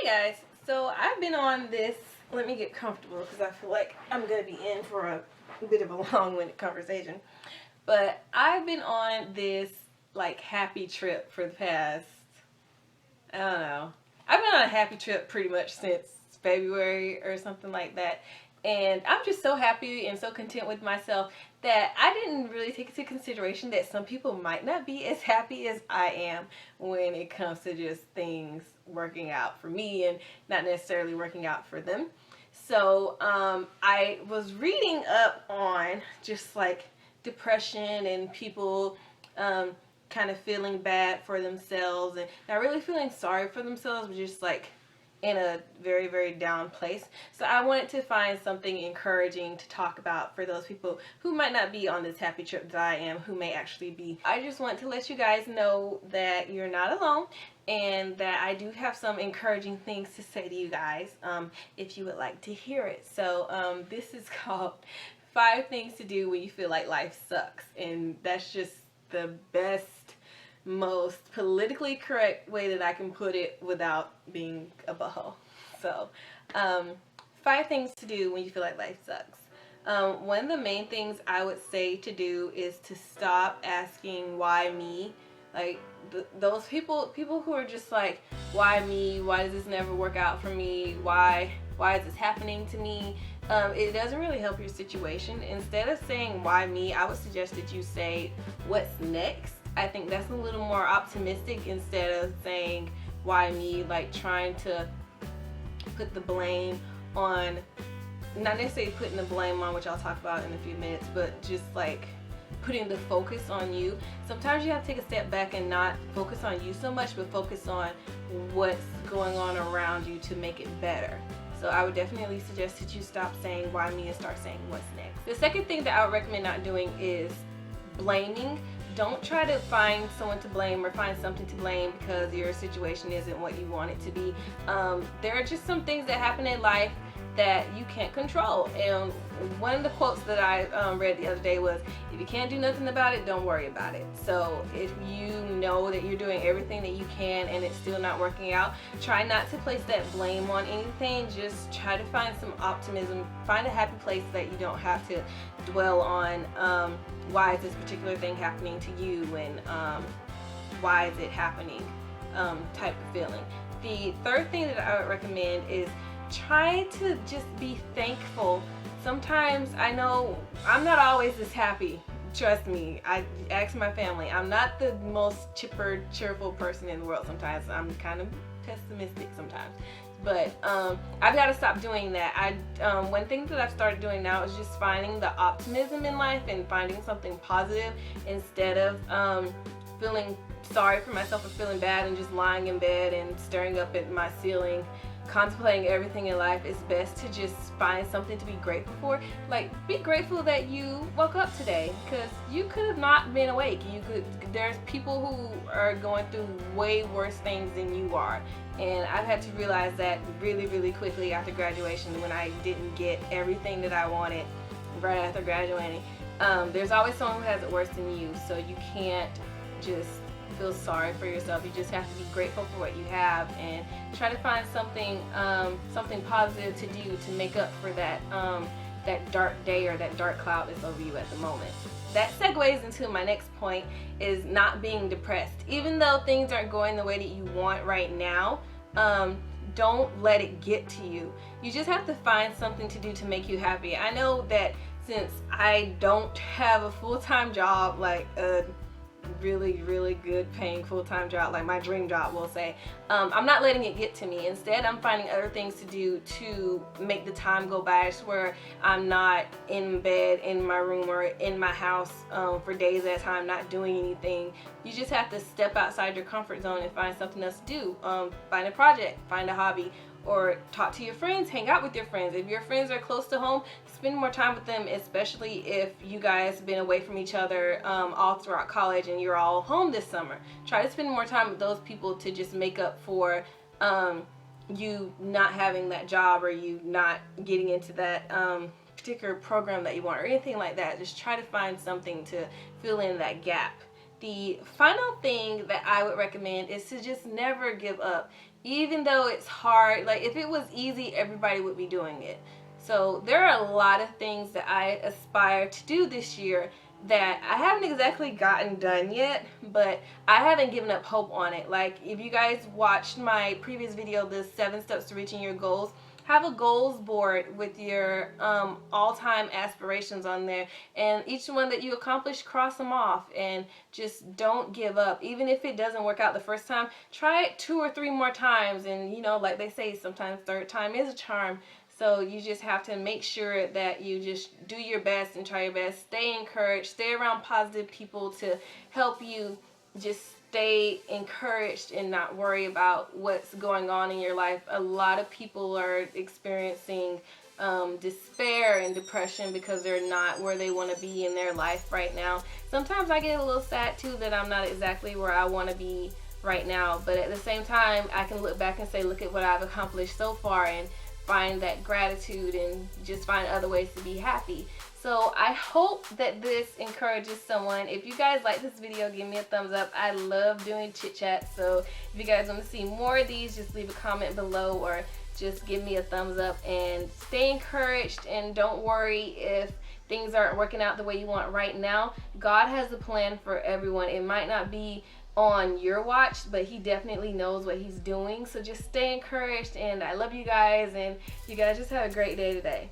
Guys, so I've been on this, let me get comfortable because I feel like I'm going to be in for a bit of a long-winded conversation, but I've been on this like happy trip for the past, I don't know, I've been on a happy trip pretty much since February or something like that, and I'm just so happy and so content with myself that I didn't really take into consideration that some people might not be as happy as I am when it comes to just things working out for me and not necessarily working out for them. So I was reading up on just like depression and people kind of feeling bad for themselves and not really feeling sorry for themselves, but just like in a very, very down place. So I wanted to find something encouraging to talk about for those people who might not be on this happy trip that I am, who may actually be. I just want to let you guys know that you're not alone and that I do have some encouraging things to say to you guys if you would like to hear it. So this is called 5 Things to Do When You Feel Like Life Sucks, and that's just the best, most politically correct way that I can put it without being a butthole. So 5 things to do when you feel like life sucks. One of the main things I would say to do is to stop asking why me. Like those people who are just like, why me? Why does this never work out for me? Why is this happening to me? It doesn't really help your situation. Instead of saying why me, I would suggest that you say what's next. I think that's a little more optimistic instead of saying why me, like trying to put the blame on, not necessarily putting the blame on, which I'll talk about in a few minutes, but just like putting the focus on you. Sometimes you have to take a step back and not focus on you so much, but focus on what's going on around you to make it better. So I would definitely suggest that you stop saying why me and start saying what's next. The second thing that I would recommend not doing is blaming. Don't try to find someone to blame or find something to blame because your situation isn't what you want it to be. There are just some things that happen in life that you can't control. And one of the quotes that I read the other day was, if you can't do nothing about it, don't worry about it. So if you know that you're doing everything that you can and it's still not working out, try not to place that blame on anything. Just try to find some optimism. Find a happy place that you don't have to dwell on why is this particular thing happening to you and why is it happening type of feeling. The third thing that I would recommend is try to just be thankful. Sometimes I know I'm not always this happy. Trust me, I ask my family. I'm not the most chipper, cheerful person in the world sometimes. I'm kind of pessimistic sometimes. But I've got to stop doing that. One thing that I've started doing now is just finding the optimism in life and finding something positive instead of feeling sorry for myself or feeling bad and just lying in bed and staring up at my ceiling contemplating everything in life. It's best to just find something to be grateful for. Like, be grateful that you woke up today, because you could have not been awake. There's people who are going through way worse things than you are, and I've had to realize that really, really quickly after graduation when I didn't get everything that I wanted right after graduating. There's always someone who has it worse than you, so you can't just feel sorry for yourself. You just have to be grateful for what you have and try to find something something positive to do to make up for that that dark day or that dark cloud that's over you at the moment. That segues into my next point, is not being depressed. Even though things aren't going the way that you want right now, don't let it get to you. You just have to find something to do to make you happy. I know that since I don't have a full-time job, like a really, really good paying full-time job, like my dream job, we'll say, I'm not letting it get to me. Instead, I'm finding other things to do to make the time go by, where I'm not in bed in my room or in my house for days at a time not doing anything. You just have to step outside your comfort zone and find something else to do. Find a project, find a hobby, or talk to your friends, hang out with your friends. If your friends are close to home, spend more time with them, especially if you guys have been away from each other all throughout college and you're all home this summer. Try to spend more time with those people to just make up for you not having that job or you not getting into that particular program that you want or anything like that. Just try to find something to fill in that gap. The final thing that I would recommend is to just never give up. even though it's hard. Like if it was easy, everybody would be doing it. So there are a lot of things that I aspire to do this year that I haven't exactly gotten done yet, but I haven't given up hope on it. Like if you guys watched my previous video, the 7 steps to reaching your goals, have a goals board with your all-time aspirations on there, and each one that you accomplish, cross them off, and just don't give up. Even if it doesn't work out the first time, try it 2 or 3 more times, and you know, like they say, sometimes third time is a charm. So you just have to make sure that you just do your best and try your best. Stay encouraged. Stay around positive people to help you just stay encouraged and not worry about what's going on in your life. A lot of people are experiencing despair and depression because they're not where they want to be in their life right now. Sometimes I get a little sad too that I'm not exactly where I want to be right now. But at the same time, I can look back and say, look at what I've accomplished so far, and find that gratitude and just find other ways to be happy. So I hope that this encourages someone. If you guys like this video, give me a thumbs up. I love doing chit chat. So if you guys want to see more of these, just leave a comment below or just give me a thumbs up, and stay encouraged, and don't worry if things aren't working out the way you want right now. God has a plan for everyone. It might not be on your watch, but he definitely knows what he's doing. So just stay encouraged, and I love you guys, and you guys just have a great day today.